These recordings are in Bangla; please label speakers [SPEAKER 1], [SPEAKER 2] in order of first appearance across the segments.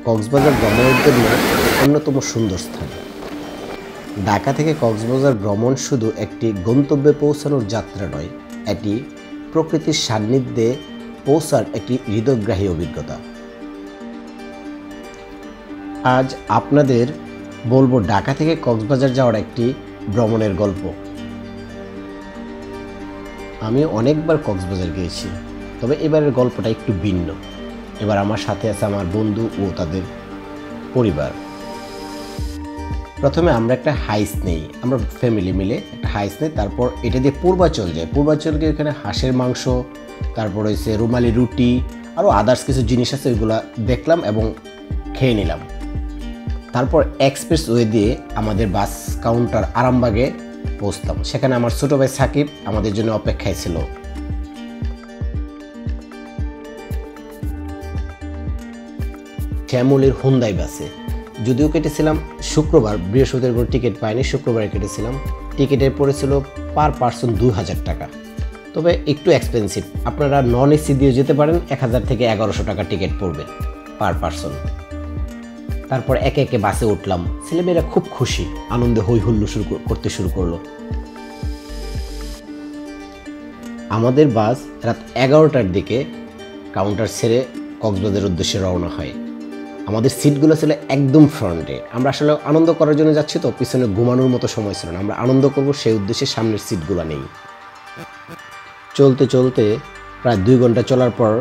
[SPEAKER 1] কক্সবাজার ভ্রমণের জন্য অন্যতম সুন্দর স্থান। ঢাকা থেকে কক্সবাজার ভ্রমণ শুধু একটি গন্তব্যে পৌঁছানোর যাত্রা নয়, এটি প্রকৃতির সান্নিধ্যে পৌঁছার একটি হৃদয়গ্রাহী অভিজ্ঞতা। আজ আপনাদের বলবো ঢাকা থেকে কক্সবাজার যাওয়ার একটি ভ্রমণের গল্প। আমি অনেকবার কক্সবাজার গিয়েছি, তবে এবারের গল্পটা একটু ভিন্ন। এবার আমার সাথে আছে আমার বন্ধু ও তাদের পরিবার। প্রথমে আমরা একটা হাইস নেই, আমরা ফ্যামিলি মিলে একটা হাইস নেই। তারপর এটা দিয়ে পূর্বাচল যায়। পূর্বাচল গিয়ে এখানে হাঁসের মাংস, তারপর হয়েছে রুমালি রুটি, আরও আদার্স কিছু জিনিস আছে, ওইগুলো দেখলাম এবং খেয়ে নিলাম। তারপর এক্সপ্রেস ওয়ে দিয়ে আমাদের বাস কাউন্টার আরামবাগে পৌঁছতাম। সেখানে আমার ছোটো ভাই সাকিব আমাদের জন্য অপেক্ষায় ছিল। শ্যামলির হুন্দাই বাসে, যদিও কেটেছিলাম শুক্রবার, বৃহস্পতিবার কোনো টিকিট পাইনি, শুক্রবারে কেটেছিলাম। টিকিটের পড়েছিল পার পার্সন 2000 টাকা, তবে একটু এক্সপেন্সিভ। আপনারা নন এসি দিয়ে যেতে পারেন, 1000 থেকে 1100 টাকা টিকিট পড়বে পার পার্সন। তারপর একে একে বাসে উঠলাম। ছেলেমেয়েরা খুব খুশি, আনন্দে হই হুল্লো করতে শুরু করলো। আমাদের বাস রাত 11টার দিকে কাউন্টার ছেড়ে কক্সবাজারের উদ্দেশ্যে রওনা হয়। আমাদের সিটগুলো ছিল একদম ফ্রন্টে। আমরা আসলে আনন্দ করার জন্য যাচ্ছি, তো পিছনে ঘুমানোর মতো সময় ছিল না। আমরা আনন্দ করব সেই উদ্দেশ্যে সামনের সিটগুলো নেই। চলতে চলতে প্রায় 2 ঘন্টা চলার পর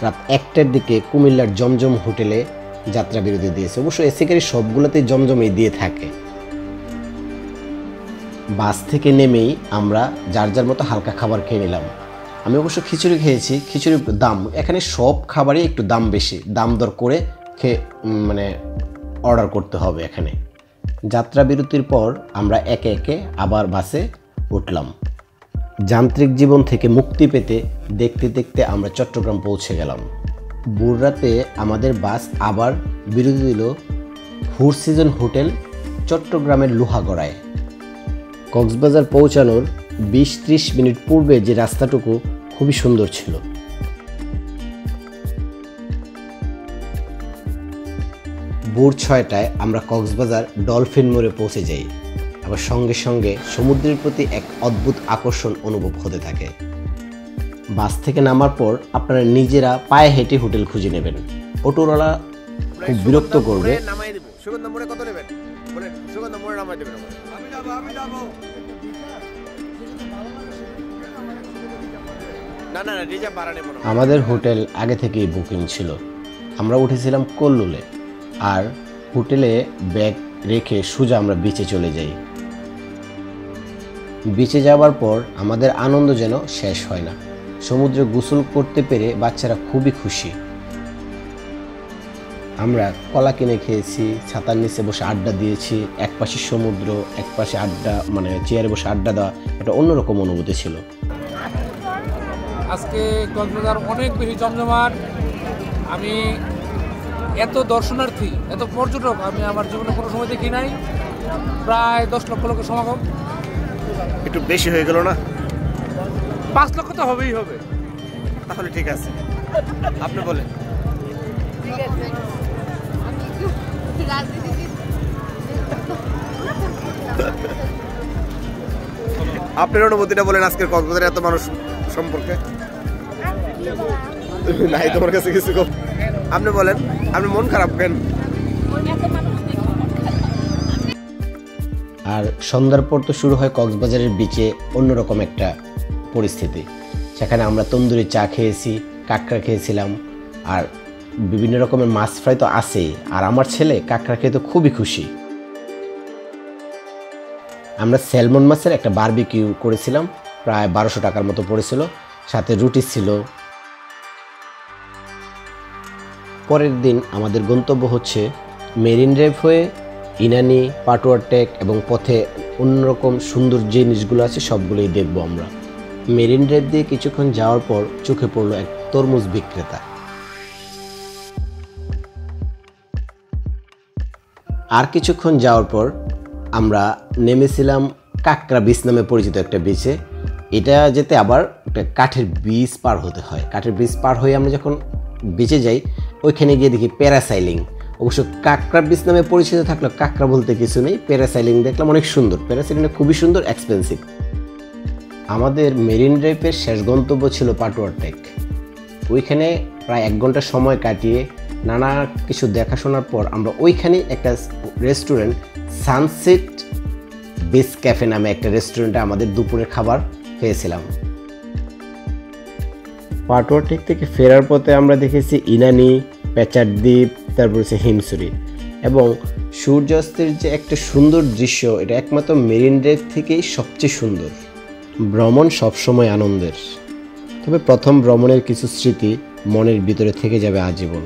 [SPEAKER 1] রাত 1টার দিকে কুমিল্লার জমজম হোটেলে যাত্রা বিরতি দিয়েছে। অবশ্য এসি গাড়ি সবগুলোতেই জমজমই দিয়ে থাকে। বাস থেকে নেমেই আমরা যার যার মতো হালকা খাবার খেয়ে নিলাম। আমি অবশ্য খিচুড়ি খেয়েছি। খিচুড়ির দাম, এখানে সব খাবারই একটু দাম বেশি, দাম দর করে অর্ডার করতে হবে এখানে। যাত্রা বিরতির পর আমরা একে একে আবার বাসে উঠলাম। যান্ত্রিক জীবন থেকে মুক্তি পেতে দেখতে দেখতে আমরা চট্টগ্রাম পৌঁছে গেলাম। ভোররাতে আমাদের বাস আবার বিরতি দিল ফোর সিজন হোটেল চট্টগ্রামের লোহাগড়ায়। কক্সবাজার পৌঁছানোর 20-30 মিনিট পূর্বে যে রাস্তাটুকু খুবই সুন্দর ছিল। ভোর 6টায় আমরা কক্সবাজার ডলফিন মোড়ে পৌঁছে যাই। আবার সঙ্গে সঙ্গে সমুদ্রের প্রতি এক অদ্ভুত আকর্ষণ অনুভব হতে থাকে। বাস থেকে নামার পর আপনারা নিজেরা পায়ে হেঁটে হোটেল খুঁজে নেবেন। অটোওয়ালা খুব বিরক্ত করবে। আমাদের হোটেল আগে থেকেই বুকিং ছিল। আমরা উঠেছিলাম কল্লুলে, আর হোটেলে ব্যাগ রেখে সোজা আমরা বিচে চলে যাই। বিচে যাওয়ার পর আমাদের আনন্দ যেন শেষ হয় না। সমুদ্রে গোসল করতে পেরে বাচ্চারা খুবই খুশি। আমরা কলা কিনে খেয়েছি, ছাতার নিচে বসে আড্ডা দিয়েছি। এক পাশে সমুদ্র, এক পাশে আড্ডা, মানে চেয়ারে বসে আড্ডা দেওয়া, এটা অন্যরকম অনুভূতি ছিল।
[SPEAKER 2] আজকে কক্সবাজার অনেক বেশি জমজমাট। আমি এত দর্শনার্থী, এত পর্যটক আমি আমার জীবনে কোনো সময় দেখি নাই। প্রায় 10 লক্ষ লোকের সমাগম।
[SPEAKER 3] একটু বেশি হয়ে গেল না?
[SPEAKER 2] 5 লক্ষ তো হবেই হবে।
[SPEAKER 3] তাহলে ঠিক আছে, আপনি বলেন। আপনার অনুভূতিটা বলেন আজকের কক্সবাজারে এত মানুষ সম্পর্কে। নাই তোমার কাছে কিছু, আপনি বলেন, আপনি মন খারাপ কেন?
[SPEAKER 1] আর সন্ধ্যার পর তো শুরু হয় কক্সবাজারের বিচে অন্যরকম একটা পরিস্থিতি। সেখানে আমরা তন্দুরি চা খেয়েছি, কাঁকড়া খেয়েছিলাম, আর বিভিন্ন রকমের মাছ ফ্রাই তো আছেই। আর আমার ছেলে কাঁকড়া খেয়ে তো খুবই খুশি। আমরা স্যালমন মাছের একটা বারবিকিউ করেছিলাম, প্রায় 1200 টাকার মতো পড়েছিল, সাথে রুটি ছিল। পরের দিন আমাদের গন্তব্য হচ্ছে মেরিন ড্রাইভ হয়ে ইনানি, পাটুয়ার টেক এবং পথে অন্যরকম সুন্দর যে জিনিসগুলো আছে সবগুলোই দেখব আমরা। মেরিন ড্রাইভ দিয়ে কিছুক্ষণ যাওয়ার পর চোখে পড়লো এক তরমুজ বিক্রেতা। আর কিছুক্ষণ যাওয়ার পর আমরা নেমেছিলাম কাঁকড়া বিচ নামে পরিচিত একটা বিচে। এটা যেতে আবার একটা কাঠের ব্রিজ পার হতে হয়। কাঠের ব্রিজ পার হয়ে আমরা যখন বিচে যাই, ওইখানে গিয়ে দেখি প্যারাসাইলিং। অবশ্য কাঁকড়া বিচ নামে পরিচিত থাকলেও কাঁকড়া বলতে কিছু নেই। প্যারাসাইলিং দেখলাম অনেক সুন্দর, প্যারাসাইলিংটা খুবই সুন্দর, এক্সপেন্সিভ। আমাদের মেরিন ড্রাইভের শেষ গন্তব্য ছিল পাটুয়া টেক। ওইখানে প্রায় 1 ঘন্টা সময় কাটিয়ে নানা কিছু দেখাশোনার পর আমরা ওইখানেই একটা রেস্টুরেন্ট, সানসেট বিচ ক্যাফে নামে একটা রেস্টুরেন্টে আমাদের দুপুরের খাবার খেয়েছিলাম। পাটুয়া টেক থেকে ফেরার পথে আমরা দেখেছি ইনানি, পেচার দ্বীপ, তারপর হচ্ছে হিমছড়ি, এবং সূর্যাস্তের যে একটা সুন্দর দৃশ্য, এটা একমাত্র মেরিন ড্রাইভ থেকেই সবচেয়ে সুন্দর। ভ্রমণ সবসময় আনন্দের, তবে প্রথম ভ্রমণের কিছু স্মৃতি মনের ভিতরে থেকে যাবে আজীবন।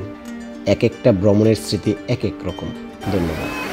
[SPEAKER 1] এক একটা ভ্রমণের স্মৃতি এক এক রকম। ধন্যবাদ।